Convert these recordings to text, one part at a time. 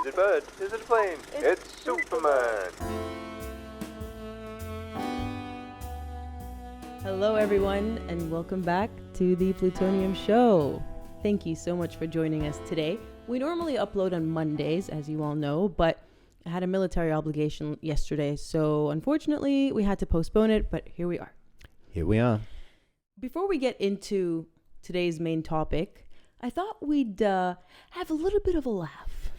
Is it bird? Is it a plane? It's Superman! Hello everyone, and welcome back to the Plutonium Show. Thank you so much for joining us today. We normally upload on Mondays, as you all know, but I had a military obligation yesterday, so unfortunately we had to postpone it, but here we are. Here we are. Before we get into today's main topic, I thought we'd have a little bit of a laugh.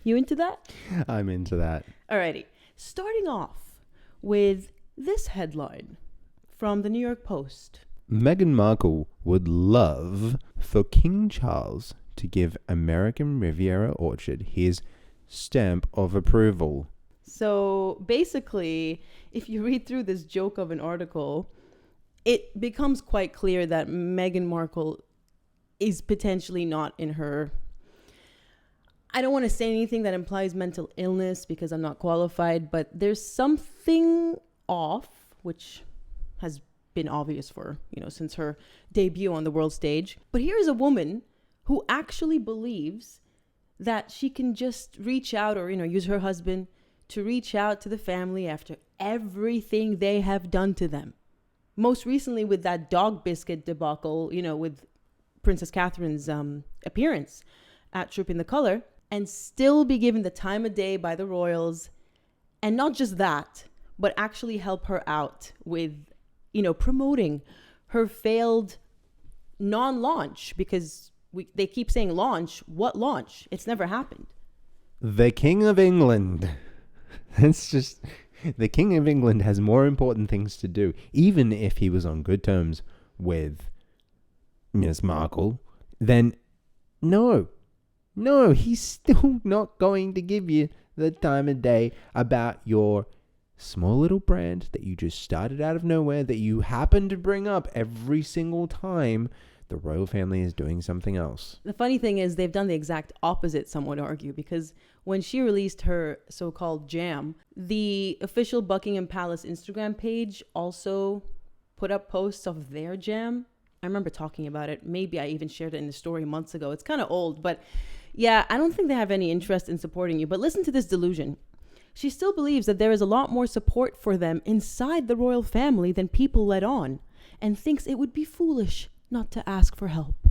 You into that? I'm into that. Alrighty. Starting off with this headline from the New York Post. Meghan Markle would love for King Charles to give American Riviera Orchard his stamp of approval. So basically, if you read through this joke of an article, it becomes quite clear that Meghan Markle is potentially not in her... I don't want to say anything that implies mental illness because I'm not qualified, but there's something off, which has been obvious for, since her debut on the world stage. But here's a woman who actually believes that she can just reach out or, use her husband to reach out to the family after everything they have done to them. Most recently with that dog biscuit debacle, with Princess Catherine's appearance at Trooping the Color, and still be given the time of day by the royals. And not just that, but actually help her out with, promoting her failed non-launch, because they keep saying launch. What launch? It's never happened. The King of England. It's just... The King of England has more important things to do. Even if he was on good terms with Miss Markle, then no, he's still not going to give you the time of day about your small little brand that you just started out of nowhere, that you happen to bring up every single time the royal family is doing something else. The funny thing is they've done the exact opposite, some would argue, because when she released her so-called jam, the official Buckingham Palace Instagram page also put up posts of their jam. I remember talking about it. Maybe I even shared it in the story months ago. It's kind of old, but yeah, I don't think they have any interest in supporting you. But listen to this delusion. She still believes that there is a lot more support for them inside the royal family than people let on, and thinks it would be foolish not to ask for help.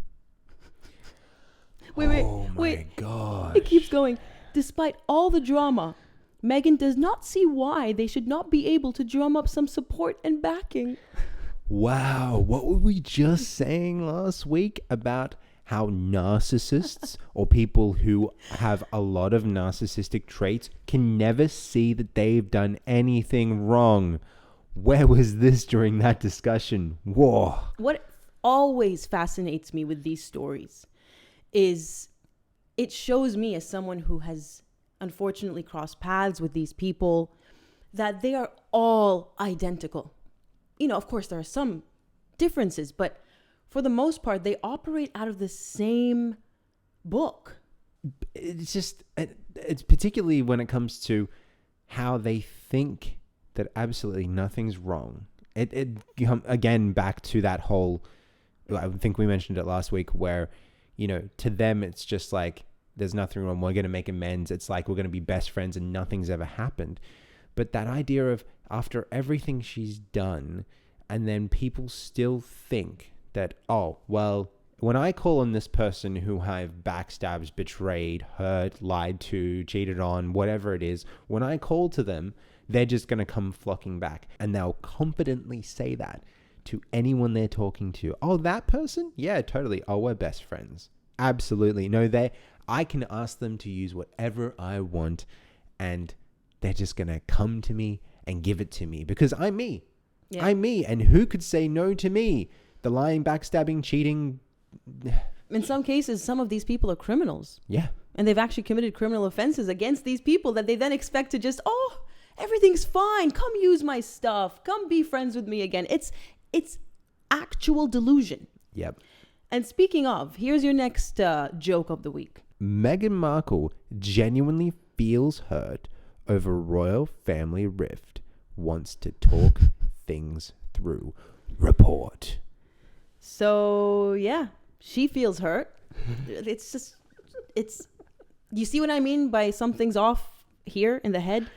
Wait. God. It keeps going. Despite all the drama, Meghan does not see why they should not be able to drum up some support and backing. Wow, what were we just saying last week about how narcissists or people who have a lot of narcissistic traits can never see that they've done anything wrong? Where was this during that discussion? Whoa. What always fascinates me with these stories is it shows me, as someone who has unfortunately crossed paths with these people, that they are all identical. Of course, there are some differences, but for the most part, they operate out of the same book. It's particularly when it comes to how they think that absolutely nothing's wrong. It again, back to that whole, I think we mentioned it last week, where, to them, it's just like, there's nothing wrong. We're going to make amends. It's like we're going to be best friends and nothing's ever happened. But that idea of after everything she's done, and then people still think that, oh, well, when I call on this person who I've backstabbed, betrayed, hurt, lied to, cheated on, whatever it is, when I call to them, they're just going to come flocking back. And they'll confidently say that to anyone they're talking to. Oh, that person? Yeah, totally. Oh, we're best friends. Absolutely. No, I can ask them to use whatever I want, and they're just going to come to me and give it to me because I'm me. Yeah. I'm me. And who could say no to me? The lying, backstabbing, cheating. In some cases, some of these people are criminals. Yeah. And they've actually committed criminal offenses against these people that they then expect to just, everything's fine. Come use my stuff. Come be friends with me again. It's actual delusion. Yep. And speaking of, here's your next joke of the week. Meghan Markle genuinely feels hurt over royal family rift, wants to talk things through. Report. So, yeah, she feels hurt. It's You see what I mean by something's off here in the head?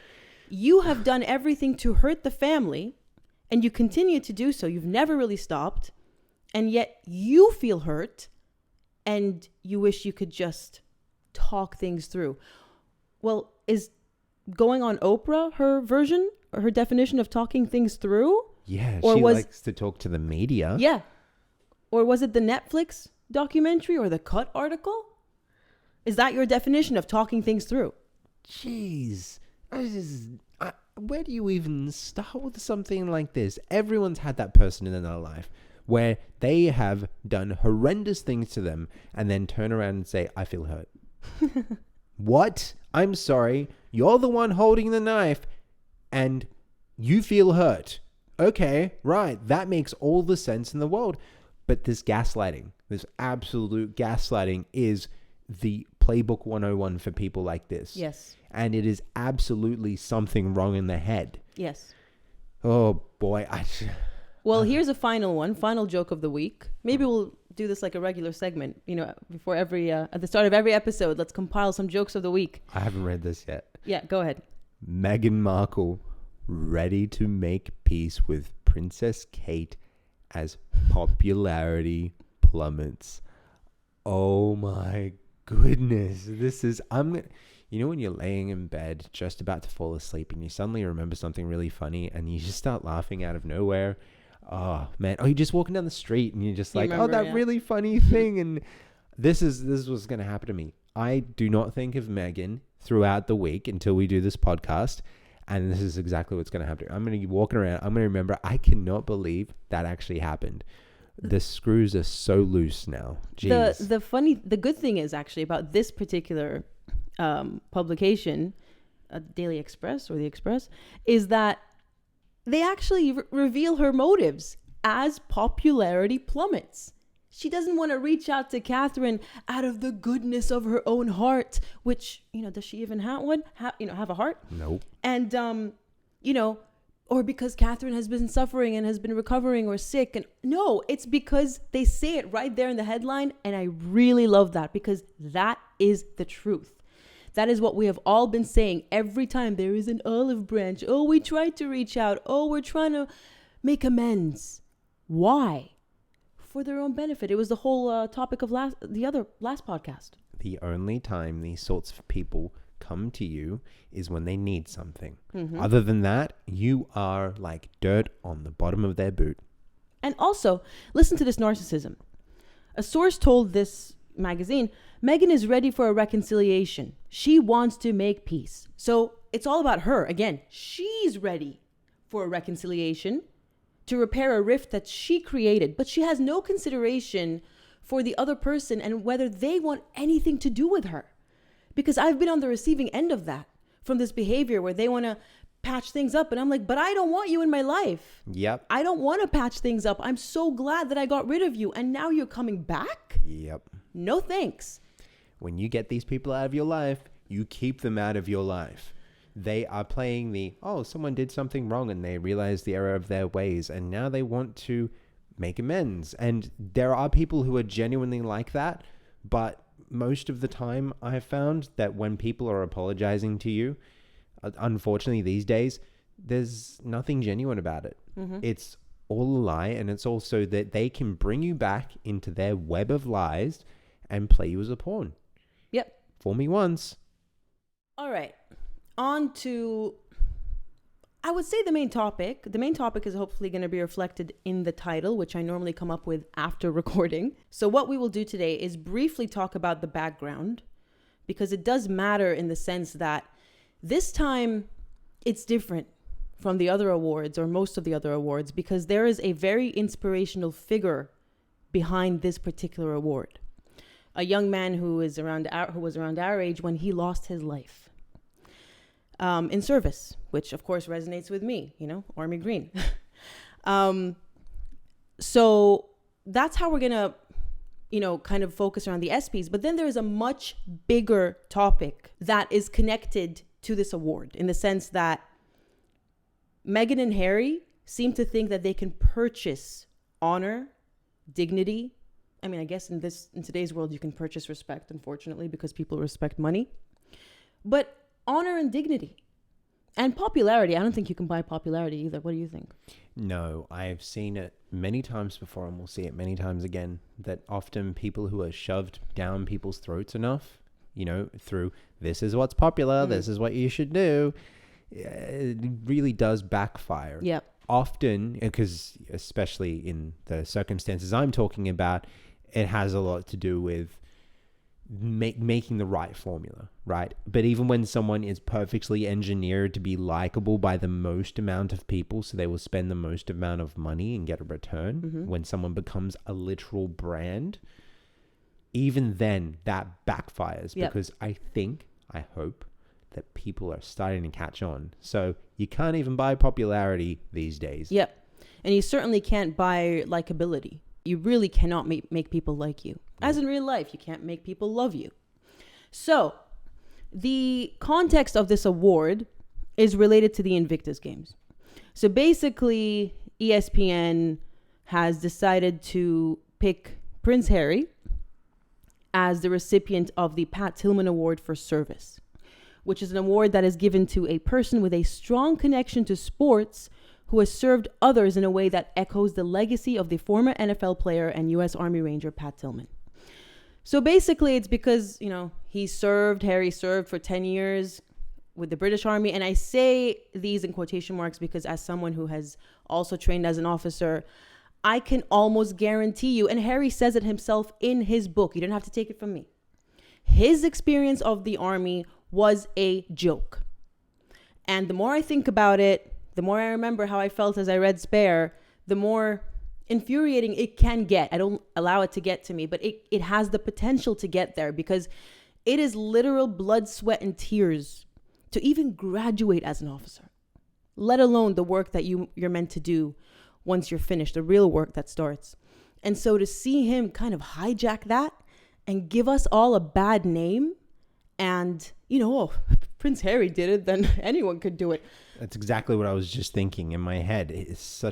You have done everything to hurt the family, and you continue to do so. You've never really stopped, and yet you feel hurt, and you wish you could just talk things through. Well, is going on Oprah her version or her definition of talking things through? Yeah, or she likes to talk to the media. Yeah. Or was it the Netflix documentary or the Cut article? Is that your definition of talking things through? Jeez. Where do you even start with something like this? Everyone's had that person in their life where they have done horrendous things to them and then turn around and say, I feel hurt. What? I'm sorry. You're the one holding the knife and you feel hurt. Okay, right. That makes all the sense in the world. But this gaslighting, this absolute gaslighting is the playbook 101 for people like this. Yes. And it is absolutely something wrong in the head. Yes. Oh, boy. Well, here's a final joke of the week. Maybe we'll do this like a regular segment, before at the start of every episode, let's compile some jokes of the week. I haven't read this yet. Yeah, go ahead. Meghan Markle ready to make peace with Princess Kate as popularity plummets. Oh my goodness. This is, when you're laying in bed just about to fall asleep and you suddenly remember something really funny and you just start laughing out of nowhere. Oh man. Oh, you're just walking down the street and you're just like, really funny thing. And this is what's going to happen to me. I do not think of Meghan throughout the week until we do this podcast. And this is exactly what's going to happen. I'm going to be walking around. I'm going to remember, I cannot believe that actually happened. The screws are so loose now. Jeez. The good thing is actually about this particular publication, Daily Express or the Express, is that they actually reveal her motives as popularity plummets. She doesn't want to reach out to Catherine out of the goodness of her own heart, which, does she even have one? Have a heart? Nope. And, or because Catherine has been suffering and has been recovering or sick. And no, it's because they say it right there in the headline. And I really love that because that is the truth. That is what we have all been saying every time there is an olive branch. Oh, we tried to reach out. Oh, we're trying to make amends. Why? For their own benefit. It was the whole topic of last podcast. The only time these sorts of people come to you is when they need something. Mm-hmm. Other than that, you are like dirt on the bottom of their boot. And also, listen to this narcissism. A source told this magazine, Meghan is ready for a reconciliation. She wants to make peace. So it's all about her. Again, she's ready for a reconciliation to repair a rift that she created, but she has no consideration for the other person and whether they want anything to do with her. Because I've been on the receiving end of that, from this behavior where they want to patch things up. And I'm like, but I don't want you in my life. Yep. I don't want to patch things up. I'm so glad that I got rid of you. And now you're coming back? Yep. No thanks. When you get these people out of your life, you keep them out of your life. They are playing someone did something wrong and they realize the error of their ways and now they want to make amends. And there are people who are genuinely like that, but most of the time I have found that when people are apologizing to you, unfortunately these days, there's nothing genuine about it. Mm-hmm. It's all a lie, and it's also that they can bring you back into their web of lies and play you as a pawn. Yep. Fool me once. All right. On to, I would say the main topic. The main topic is hopefully going to be reflected in the title, which I normally come up with after recording. So what we will do today is briefly talk about the background, because it does matter in the sense that this time it's different from the other awards or most of the other awards, because there is a very inspirational figure behind this particular award. A young man who was around our age when he lost his life. In service, which of course resonates with me, Army Green. So that's how we're going to, kind of focus around the espys. But then there's a much bigger topic that is connected to this award in the sense that Meghan and Harry seem to think that they can purchase honor, dignity. I mean, I guess in today's world, you can purchase respect, unfortunately, because people respect money. But honor and dignity and popularity. I don't think you can buy popularity either. What do you think? No, I've seen it many times before, and we'll see it many times again, that often people who are shoved down people's throats enough, through this is what's popular, this is what you should do, it really does backfire. Yeah. Often, because especially in the circumstances I'm talking about, it has a lot to do with making the right formula, right? But even when someone is perfectly engineered to be likable by the most amount of people, so they will spend the most amount of money and get a return, when someone becomes a literal brand, even then that backfires. Because I hope that people are starting to catch on. So you can't even buy popularity these days. Yep. And you certainly can't buy likability. You really cannot make people like you. As in real life, you can't make people love you. So the context of this award is related to the Invictus Games. So basically, ESPN has decided to pick Prince Harry as the recipient of the Pat Tillman Award for Service, which is an award that is given to a person with a strong connection to sports who has served others in a way that echoes the legacy of the former NFL player and U.S. Army Ranger Pat Tillman. So basically, it's because, Harry served for 10 years with the British Army. And I say these in quotation marks because as someone who has also trained as an officer, I can almost guarantee you, and Harry says it himself in his book, you don't have to take it from me, his experience of the Army was a joke. And the more I think about it, the more I remember how I felt as I read Spare, the more infuriating it can get. I don't allow it to get to me, but it has the potential to get there because it is literal blood, sweat, and tears to even graduate as an officer, let alone the work that you're meant to do once you're finished, the real work that starts. And so to see him kind of hijack that and give us all a bad name and, Prince Harry did it, then anyone could do it. That's exactly what I was just thinking in my head. It's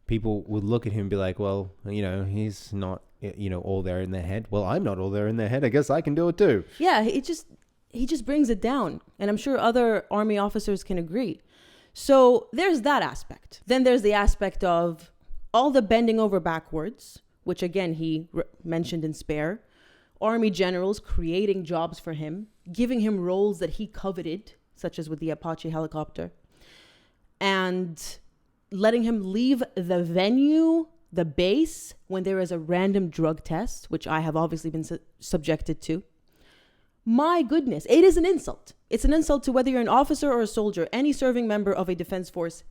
people would look at him and be like, well, he's not, all there in their head. Well, I'm not all there in their head. I guess I can do it too. Yeah, he just brings it down. And I'm sure other Army officers can agree. So there's that aspect. Then there's the aspect of all the bending over backwards, which again, he mentioned in Spare. Army generals creating jobs for him, giving him roles that he coveted, such as with the Apache helicopter, and letting him leave the venue, the base, when there is a random drug test, which I have obviously been subjected to. My goodness, it is an insult. It's an insult to whether you're an officer or a soldier, any serving member of a defense force.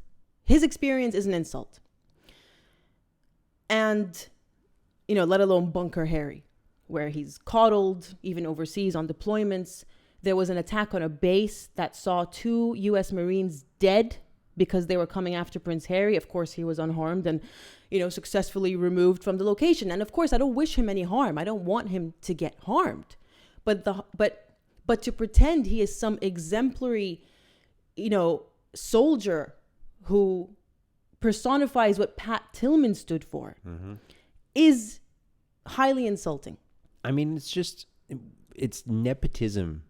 His experience is an insult. And, let alone Bunker Harry, where he's coddled, even overseas on deployments. There was an attack on a base that saw 2 U.S. Marines dead because they were coming after Prince Harry. Of course, he was unharmed and, successfully removed from the location. And of course, I don't wish him any harm. I don't want him to get harmed. But to pretend he is some exemplary, soldier who personifies what Pat Tillman stood for is highly insulting. I mean, it's nepotism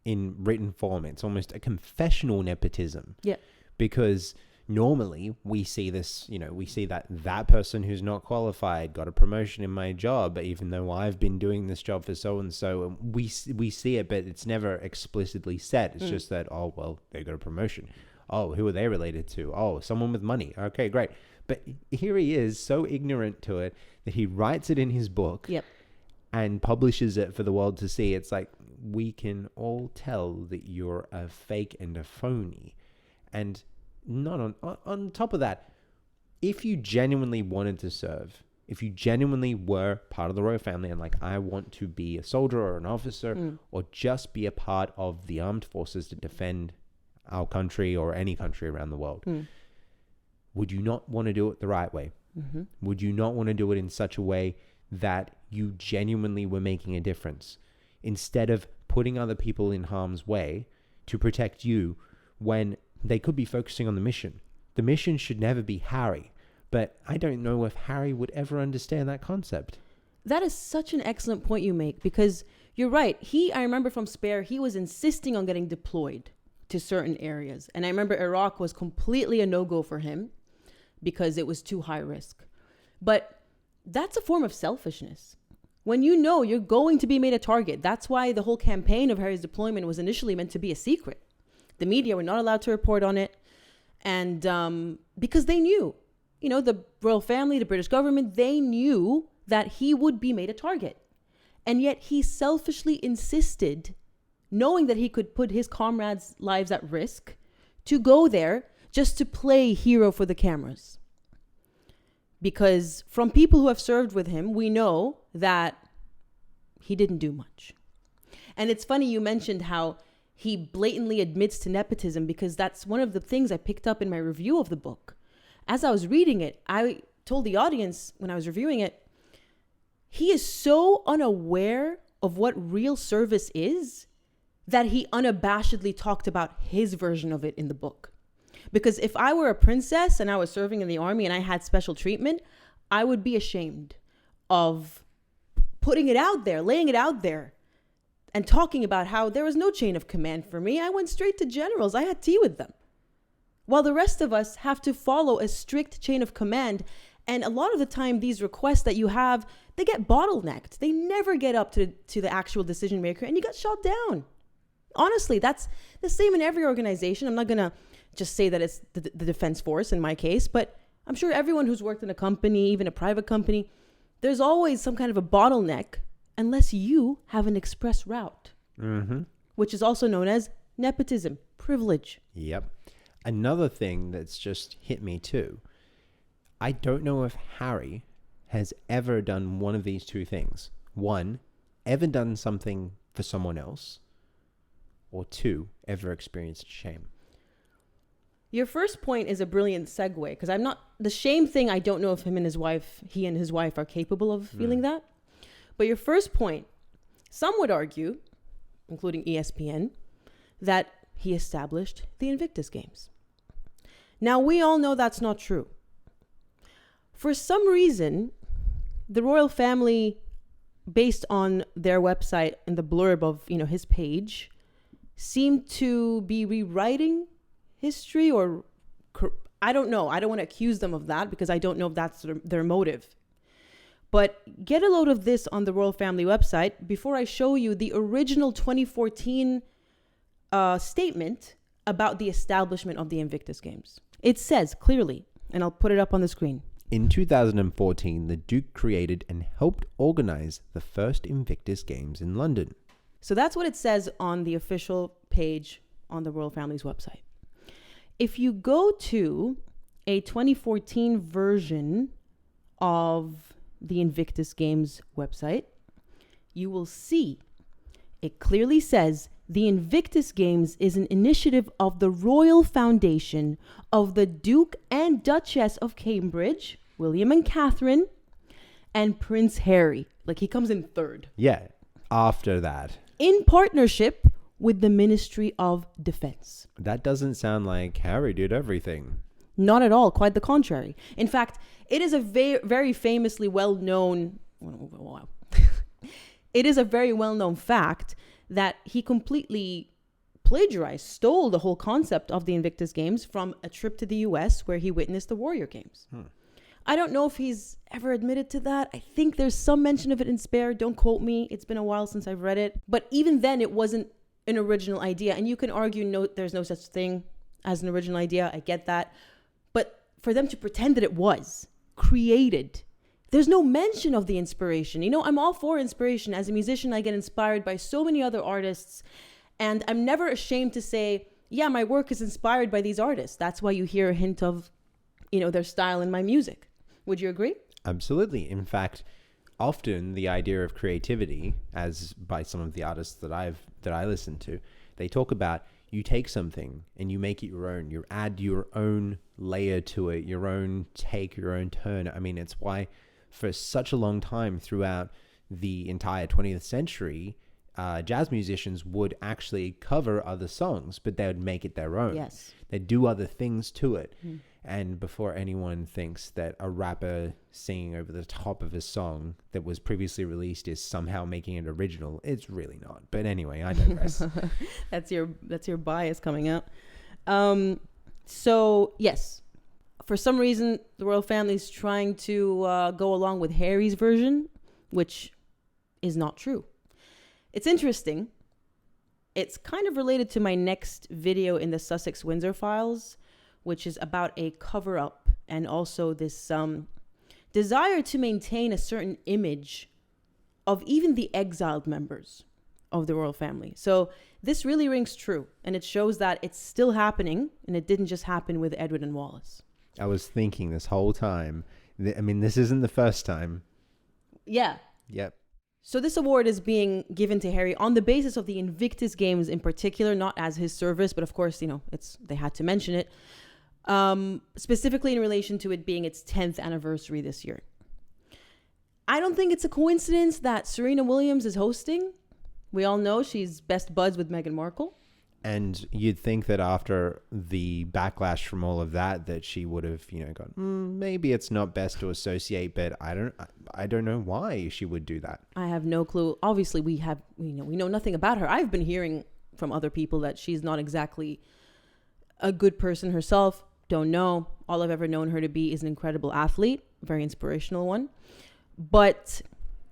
in written form. It's almost a confessional nepotism. Yeah. Because normally we see this, we see that person who's not qualified got a promotion in my job, even though I've been doing this job for so-and-so, and we see it, but it's never explicitly said. It's just that, oh, well, they got a promotion. Oh, who are they related to? Oh, someone with money. Okay, great. But here he is, so ignorant to it that he writes it in his book. Yep. And publishes it for the world to see. It's like, we can all tell that you're a fake and a phony. And not on top of that, if you genuinely wanted to serve, if you genuinely were part of the royal family and like, I want to be a soldier or an officer or just be a part of the armed forces to defend our country or any country around the world, would you not want to do it the right way? Mm-hmm. Would you not want to do it in such a way that you genuinely were making a difference instead of putting other people in harm's way to protect you when they could be focusing on the mission? The mission should never be Harry, but I don't know if Harry would ever understand that concept. That is such an excellent point you make, because you're right. I remember from Spare, he was insisting on getting deployed to certain areas. And I remember Iraq was completely a no-go for him because it was too high risk. But that's a form of selfishness. When you know you're going to be made a target, that's why the whole campaign of Harry's deployment was initially meant to be a secret. The media were not allowed to report on it. And because they knew, the royal family, the British government, they knew that he would be made a target. And yet he selfishly insisted, knowing that he could put his comrades' lives at risk, to go there just to play hero for the cameras. Because from people who have served with him, we know that he didn't do much. And it's funny you mentioned how he blatantly admits to nepotism, because that's one of the things I picked up in my review of the book. As I was reading it, I told the audience when I was reviewing it, he is so unaware of what real service is that he unabashedly talked about his version of it in the book. Because if I were a princess and I was serving in the army and I had special treatment, I would be ashamed of putting it out there, laying it out there, and talking about how there was no chain of command for me. I went straight to generals. I had tea with them. While the rest of us have to follow a strict chain of command. And a lot of the time, these requests that you have, they get bottlenecked. They never get up to the actual decision maker, and you got shot down. Honestly, that's the same in every organization. I'm not going to just say that it's the defense force in my case, but I'm sure everyone who's worked in a company, even a private company, there's always some kind of a bottleneck unless you have an express route, which is also known as nepotism, privilege. Yep. Another thing that's just hit me too. I don't know if Harry has ever done one of these two things. One, ever done something for someone else, or two, ever experienced shame. Your first point is a brilliant segue, because the shame thing, I don't know if he and his wife are capable of feeling that. But your first point, some would argue, including ESPN, that he established the Invictus Games. Now, we all know that's not true. For some reason, the royal family, based on their website and the blurb of, his page, seemed to be rewriting history, or I don't know. I don't want to accuse them of that because I don't know if that's their motive. But get a load of this on the royal family website before I show you the original 2014 statement about the establishment of the Invictus Games. It says clearly, and I'll put it up on the screen. In 2014, the Duke created and helped organize the first Invictus Games in London. So that's what it says on the official page on the royal family's website. If you go to a 2014 version of the Invictus Games website, you will see it clearly says the Invictus Games is an initiative of the Royal Foundation of the Duke and Duchess of Cambridge, William and Catherine, and Prince Harry. Like, he comes in third. Yeah, after that. In partnership with the Ministry of Defense. That doesn't sound like Harry did everything. Not at all. Quite the contrary. In fact, it is a very famously well-known... It is a very well-known fact that he completely stole the whole concept of the Invictus Games from a trip to the US where he witnessed the Warrior Games. I don't know if he's ever admitted to that. I think there's some mention of it in Spare. Don't quote me. It's been a while since I've read it. But even then, it wasn't an original idea. And you can argue there's no such thing as an original idea. I get that. But for them to pretend that it was created, there's no mention of the inspiration. I'm all for inspiration. As a musician, I get inspired by so many other artists. And I'm never ashamed to say, yeah, my work is inspired by these artists. That's why you hear a hint of, their style in my music. Would you agree? Absolutely. In fact, often the idea of creativity, as by some of the artists that I listen to, they talk about you take something and you make it your own. You add your own layer to it, your own take, your own turn. I mean, it's why for such a long time throughout the entire 20th century, jazz musicians would actually cover other songs, but they would make it their own. Yes. They'd do other things to it. And before anyone thinks that a rapper singing over the top of a song that was previously released is somehow making it original, it's really not. But anyway, I digress. That's your bias coming out. So yes, for some reason, the royal family is trying to go along with Harry's version, which is not true. It's interesting. It's kind of related to my next video in the Sussex-Windsor files, which is about a cover-up and also this desire to maintain a certain image of even the exiled members of the royal family. So this really rings true, and it shows that it's still happening, and it didn't just happen with Edward and Wallace. I was thinking this whole time, I mean, this isn't the first time. Yeah. Yep. So this award is being given to Harry on the basis of the Invictus Games in particular, not as his service, but of course, they had to mention it, specifically in relation to it being its 10th anniversary this year. I don't think it's a coincidence that Serena Williams is hosting. We all know she's best buds with Meghan Markle. And you'd think that after the backlash from all of that she would have, gone, maybe it's not best to associate, but I don't know why she would do that. I have no clue. Obviously, we know nothing about her. I've been hearing from other people that she's not exactly a good person herself. Don't know. All I've ever known her to be is an incredible athlete, a very inspirational one. But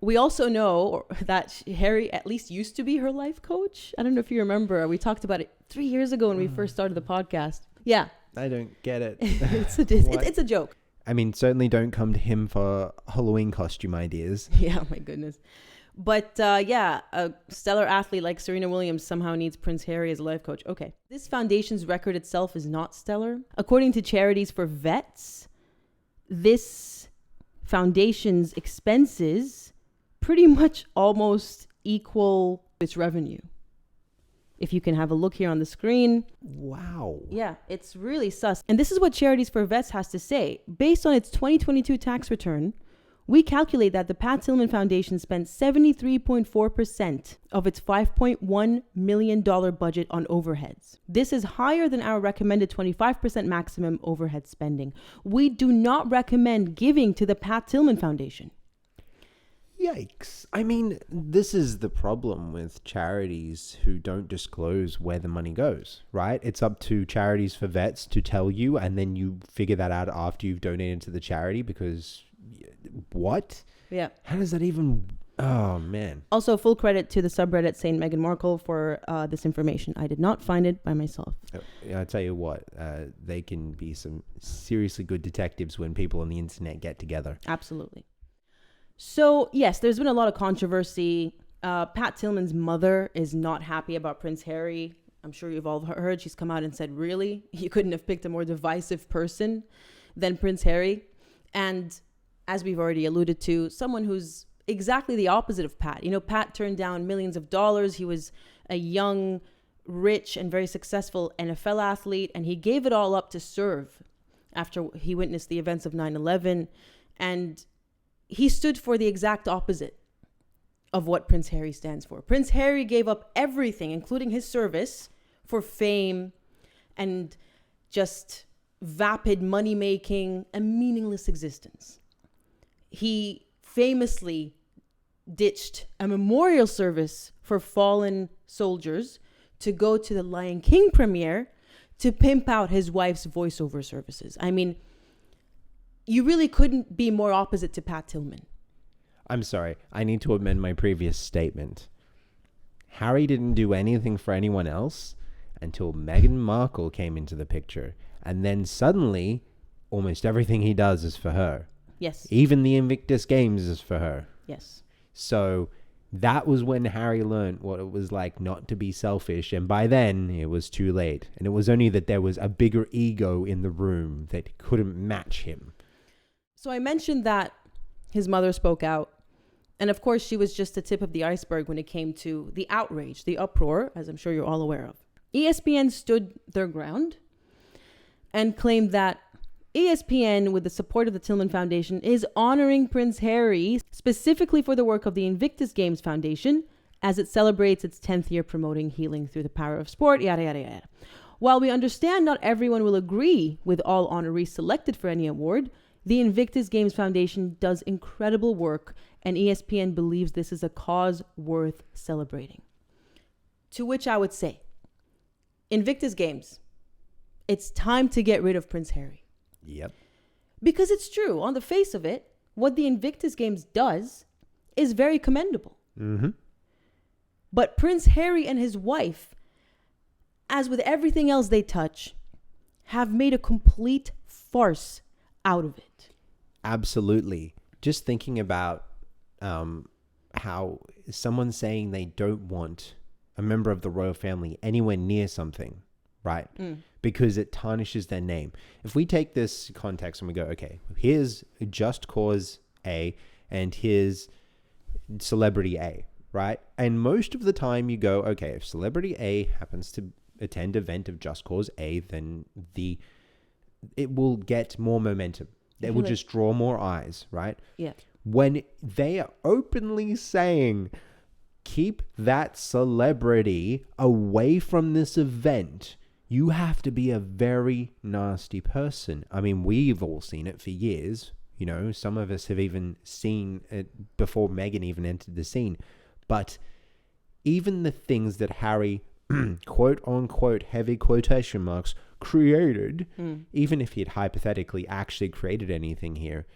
we also know that Harry at least used to be her life coach. I don't know if you remember. We talked about it 3 years ago when we first started the podcast. Yeah. I don't get it. It's a joke. I mean, certainly don't come to him for Halloween costume ideas. Yeah, my goodness. But a stellar athlete like Serena Williams somehow needs Prince Harry as a life coach. Okay. This foundation's record itself is not stellar. According to Charities for Vets, this foundation's expenses pretty much almost equal its revenue. If you can have a look here on the screen. Wow. Yeah, it's really sus. And this is what Charities for Vets has to say. Based on its 2022 tax return, we calculate that the Pat Tillman Foundation spent 73.4% of its $5.1 million budget on overheads. This is higher than our recommended 25% maximum overhead spending. We do not recommend giving to the Pat Tillman Foundation. Yikes. I mean, this is the problem with charities who don't disclose where the money goes, right? It's up to Charities for Vets to tell you, and then you figure that out after you've donated to the charity because what? Yeah. How does that even... Oh, man. Also, full credit to the subreddit Saint Meghan Markle for this information. I did not find it by myself. I'll tell you what, they can be some seriously good detectives when people on the internet get together. Absolutely. So, yes, there's been a lot of controversy. Pat Tillman's mother is not happy about Prince Harry. I'm sure you've all heard she's come out and said, really? You couldn't have picked a more divisive person than Prince Harry. And as we've already alluded to, someone who's exactly the opposite of Pat. Pat turned down millions of dollars. He was a young, rich, and very successful NFL athlete, and he gave it all up to serve after he witnessed the events of 9/11. And he stood for the exact opposite of what Prince Harry stands for. Prince Harry gave up everything, including his service, for fame and just vapid money-making and meaningless existence. He famously ditched a memorial service for fallen soldiers to go to the Lion King premiere to pimp out his wife's voiceover services. I mean, you really couldn't be more opposite to Pat Tillman. I'm sorry. I need to amend my previous statement. Harry didn't do anything for anyone else until Meghan Markle came into the picture. And then suddenly, almost everything he does is for her. Yes. Even the Invictus Games is for her. Yes. So that was when Harry learned what it was like not to be selfish. And by then, it was too late. And it was only that there was a bigger ego in the room that couldn't match him. So I mentioned that his mother spoke out. And of course, she was just the tip of the iceberg when it came to the outrage, the uproar, as I'm sure you're all aware of. ESPN stood their ground and claimed that ESPN, with the support of the Tillman Foundation, is honoring Prince Harry specifically for the work of the Invictus Games Foundation as it celebrates its 10th year promoting healing through the power of sport, yada, yada, yada. While we understand not everyone will agree with all honorees selected for any award, the Invictus Games Foundation does incredible work, and ESPN believes this is a cause worth celebrating. To which I would say, Invictus Games, it's time to get rid of Prince Harry. Yep. Because it's true, on the face of it, what the Invictus Games does is very commendable. Mm-hmm. But Prince Harry and his wife, as with everything else they touch, have made a complete farce out of it. Absolutely. Just thinking about how someone saying they don't want a member of the royal family anywhere near something, right? Because it tarnishes their name. If we take this context and we go, okay, here's Just Cause A and here's Celebrity A, right? And most of the time you go, okay, if Celebrity A happens to attend an event of Just Cause A, then it will get more momentum. It will just draw more eyes, right? Yeah. When they are openly saying, keep that celebrity away from this event, you have to be a very nasty person. I mean, we've all seen it for years. You know, some of us have even seen it before Meghan even entered the scene. But even the things that Harry, quote unquote, heavy quotation marks, created, even if he had hypothetically actually created anything here,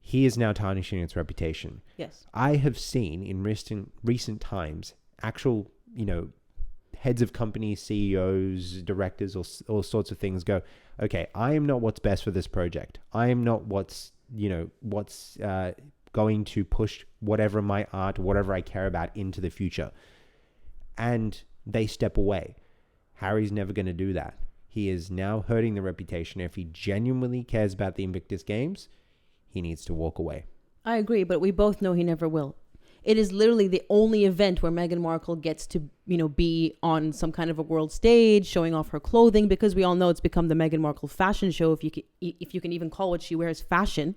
he is now tarnishing its reputation. Yes. I have seen in recent times actual, heads of companies, CEOs, directors, all sorts of things go, okay, I am not what's best for this project. I am not what's going to push whatever my art, whatever I care about into the future. And they step away. Harry's never going to do that. He is now hurting the reputation. If he genuinely cares about the Invictus Games, he needs to walk away. I agree, but we both know he never will. It is literally the only event where Meghan Markle gets to, be on some kind of a world stage, showing off her clothing, because we all know it's become the Meghan Markle fashion show, if you can even call what she wears fashion.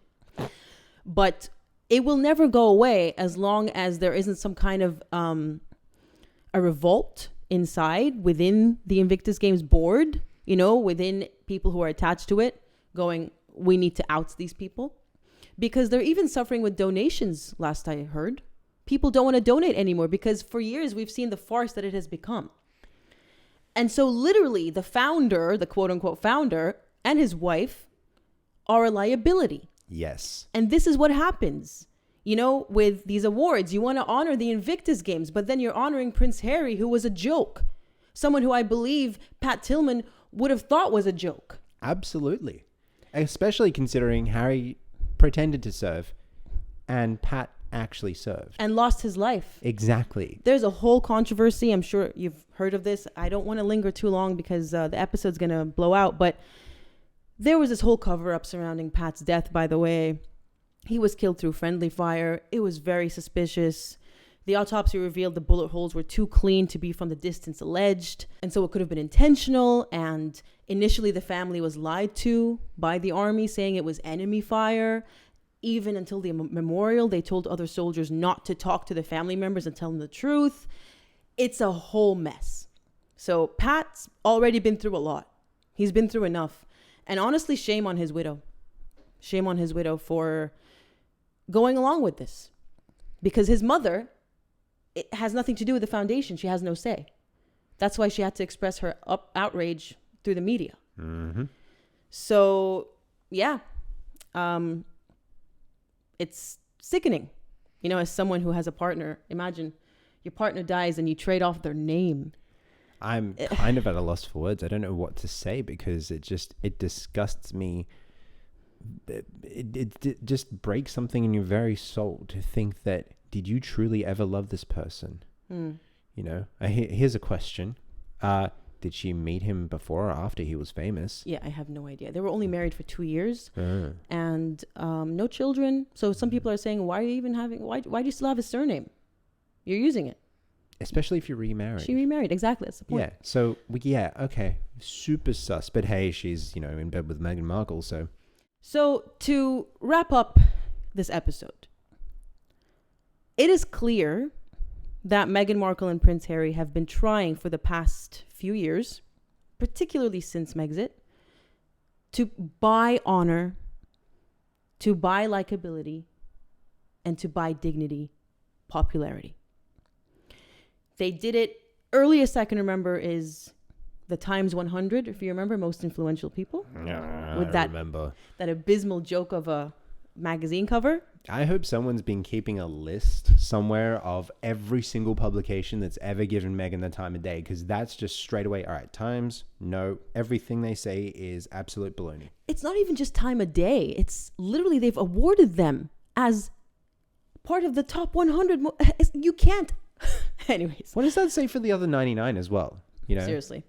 But it will never go away as long as there isn't some kind of a revolt inside within the Invictus Games board, within people who are attached to it, going, we need to oust these people. Because they're even suffering with donations, last I heard. People don't want to donate anymore because for years we've seen the farce that it has become. And so literally the founder, the quote unquote founder, and his wife are a liability. Yes. And this is what happens. With these awards, you want to honor the Invictus Games, but then you're honoring Prince Harry, who was a joke. Someone who I believe Pat Tillman would have thought was a joke. Absolutely. Especially considering Harry pretended to serve and Pat actually served. And lost his life. Exactly. There's a whole controversy. I'm sure you've heard of this. I don't want to linger too long because the episode's going to blow out. But there was this whole cover-up surrounding Pat's death, by the way. He was killed through friendly fire. It was very suspicious. The autopsy revealed the bullet holes were too clean to be from the distance alleged. And so it could have been intentional. And initially the family was lied to by the army, saying it was enemy fire. Even until the memorial, they told other soldiers not to talk to the family members and tell them the truth. It's a whole mess. So Pat's already been through a lot. He's been through enough. And honestly, shame on his widow. Shame on his widow for going along with this. Because his mother, it has nothing to do with the foundation. She has no say. That's why she had to express her outrage through the media. Mm-hmm. So, yeah. It's sickening, as someone who has a partner. Imagine your partner dies and you trade off their name. I'm kind of at a loss for words. I don't know what to say because it disgusts me. It just breaks something in your very soul to think that, did you truly ever love this person? Here's a question. Did she meet him before or after he was famous? Yeah, I have no idea. They were only married for 2 years and no children. So some people are saying, why do you still have his surname? You're using it. Especially if you're remarried. She remarried. Exactly. That's the point. Yeah. So, okay. Super sus. But hey, she's, in bed with Meghan Markle. So to wrap up this episode, it is clear that Meghan Markle and Prince Harry have been trying for the past few years particularly since Megxit, to buy honor, to buy likability, and to buy dignity, popularity. They did it. Earliest I can remember is the Times 100, if you remember, most influential people. Yeah, with I remember. That abysmal joke of a magazine cover. I hope someone's been keeping a list somewhere of every single publication that's ever given Meghan the time of day, because that's just straight away, all right, Times, no, everything they say is absolute baloney. It's not even just time of day. It's literally they've awarded them as part of the top 100. You can't. Anyways. What does that say for the other 99 as well? You know? Seriously.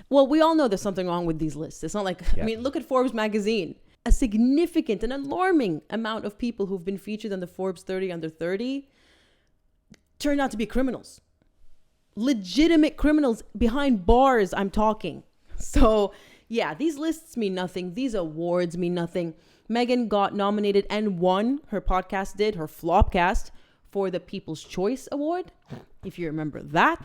Well, we all know there's something wrong with these lists. It's not like, I mean, look at Forbes magazine. A significant and alarming amount of people who've been featured on the Forbes 30 under 30 turned out to be criminals. Legitimate criminals behind bars, I'm talking. So, yeah, these lists mean nothing. These awards mean nothing. Meghan got nominated and won, her podcast did, her Flopcast, for the People's Choice Award, if you remember that.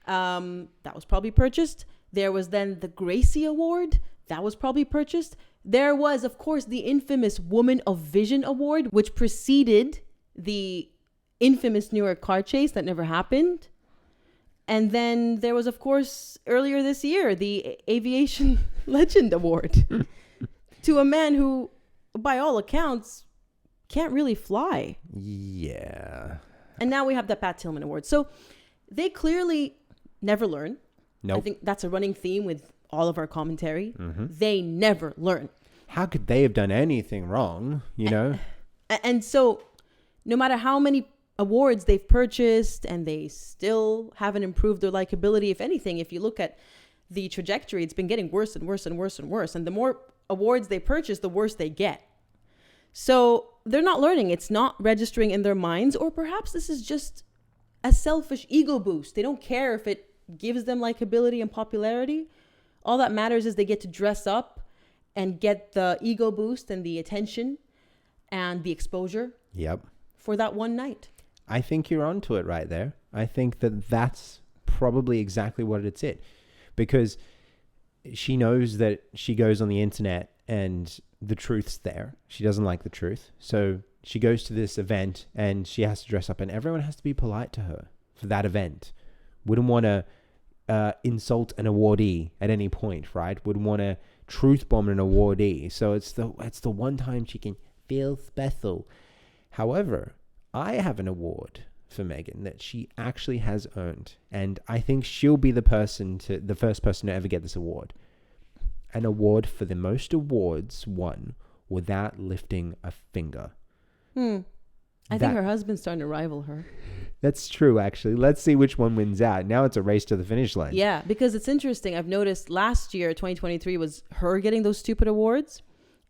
That was probably purchased. There was then the Gracie Award. That was probably purchased. There was, of course, the infamous Woman of Vision Award, which preceded the infamous New York car chase that never happened. And then there was, of course, earlier this year, the Aviation Legend Award to a man who, by all accounts, can't really fly. Yeah. And now we have the Pat Tillman Award. So they clearly never learn. Nope. I think that's a running theme with all of our commentary. Mm-hmm. They never learn. How could they have done anything wrong, you know? And so no matter how many awards they've purchased and they still haven't improved their likability, if anything, if you look at the trajectory, it's been getting worse and worse and worse and worse. And the more awards they purchase, the worse they get. So they're not learning. It's not registering in their minds, or perhaps this is just a selfish ego boost. They don't care if it gives them likability and popularity. All that matters is they get to dress up and get the ego boost and the attention and the exposure. Yep. For that one night. I think you're onto it right there. I think that that's probably exactly what it's it. Because she knows that she goes on the internet and the truth's there. She doesn't like the truth. So she goes to this event and she has to dress up and everyone has to be polite to her for that event. Wouldn't want to insult an awardee at any point, right? Wouldn't want to truth bomb an awardee. So it's the one time she can feel special. However, I have an award for Meghan that she actually has earned, and I think she'll be the first person to ever get this award. An award for the most awards won without lifting a finger. I think her husband's starting to rival her. That's true, actually. Let's see which one wins out. Now it's a race to the finish line. Yeah, because it's interesting. I've noticed last year, 2023, was her getting those stupid awards.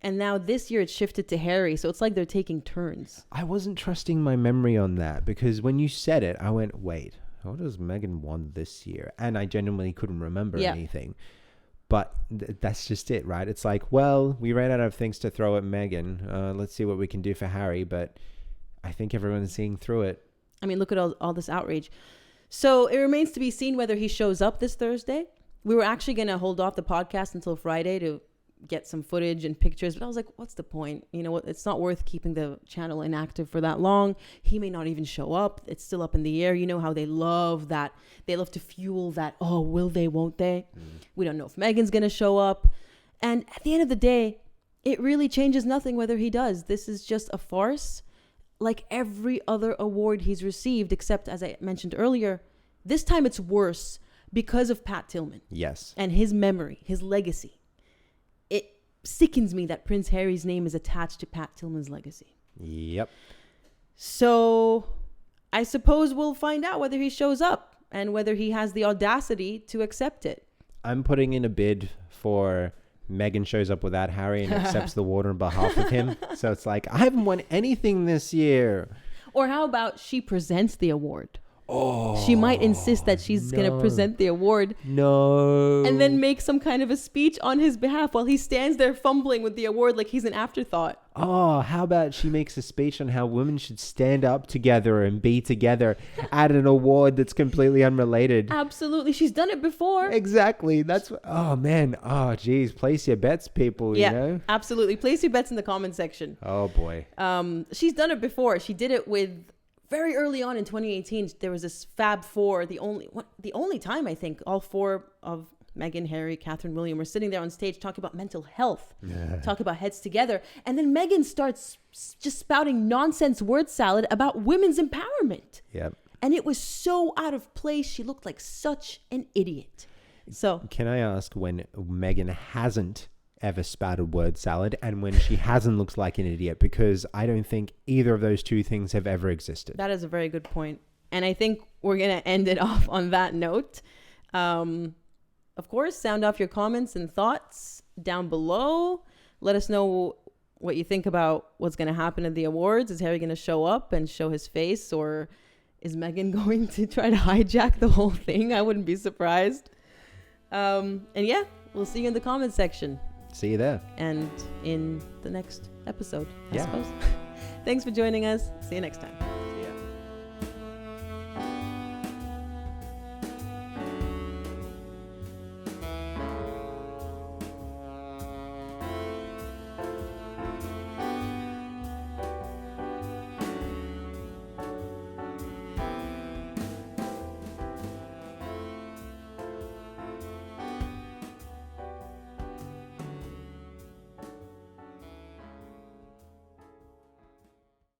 And now this year it's shifted to Harry. So it's like they're taking turns. I wasn't trusting my memory on that because when you said it, I went, wait, what has Meghan won this year? And I genuinely couldn't remember anything. But that's just it, right? It's like, well, we ran out of things to throw at Meghan. Let's see what we can do for Harry. But I think everyone's seeing through it. I mean, look at all this outrage. So it remains to be seen whether he shows up this Thursday. We were actually going to hold off the podcast until Friday to get some footage and pictures. But I was like, what's the point? You know what? It's not worth keeping the channel inactive for that long. He may not even show up. It's still up in the air. You know how they love that. They love to fuel that. Oh, will they, won't they? We don't know if Meghan's going to show up. And at the end of the day, it really changes nothing whether he does. This is just a farce. Like every other award he's received, except, as I mentioned earlier, this time it's worse because of Pat Tillman. Yes. And his memory, his legacy. It sickens me that Prince Harry's name is attached to Pat Tillman's legacy. Yep. So I suppose we'll find out whether he shows up and whether he has the audacity to accept it. I'm putting in a bid for Meghan shows up without Harry and accepts the award on behalf of him. So it's like, I haven't won anything this year. Or how about she presents the award? She might insist that she's going to present the award. No. And then make some kind of a speech on his behalf while he stands there fumbling with the award like he's an afterthought. Oh, how about she makes a speech on how women should stand up together and be together at an award that's completely unrelated? Absolutely. She's done it before. Exactly. That's what, oh man. Oh geez. Place your bets, people, you know? Absolutely. Place your bets in the comment section. Oh boy. She's done it before. She did it with very early on in 2018. There was this Fab Four, the only time I think all four of Meghan, Harry, Catherine, William were sitting there on stage talking about mental health, talking about heads together. And then Meghan starts just spouting nonsense word salad about women's empowerment. Yep. And it was so out of place. She looked like such an idiot. So can I ask when Meghan hasn't ever spouted word salad and when she hasn't looked like an idiot? Because I don't think either of those two things have ever existed. That is a very good point. And I think we're going to end it off on that note. Of course, sound off your comments and thoughts down below. Let us know what you think about what's going to happen at the awards. Is Harry going to show up and show his face, or is Meghan going to try to hijack the whole thing? I wouldn't be surprised. And yeah, we'll see you in the comment section. See you there. And in the next episode, I suppose. Thanks for joining us. See you next time.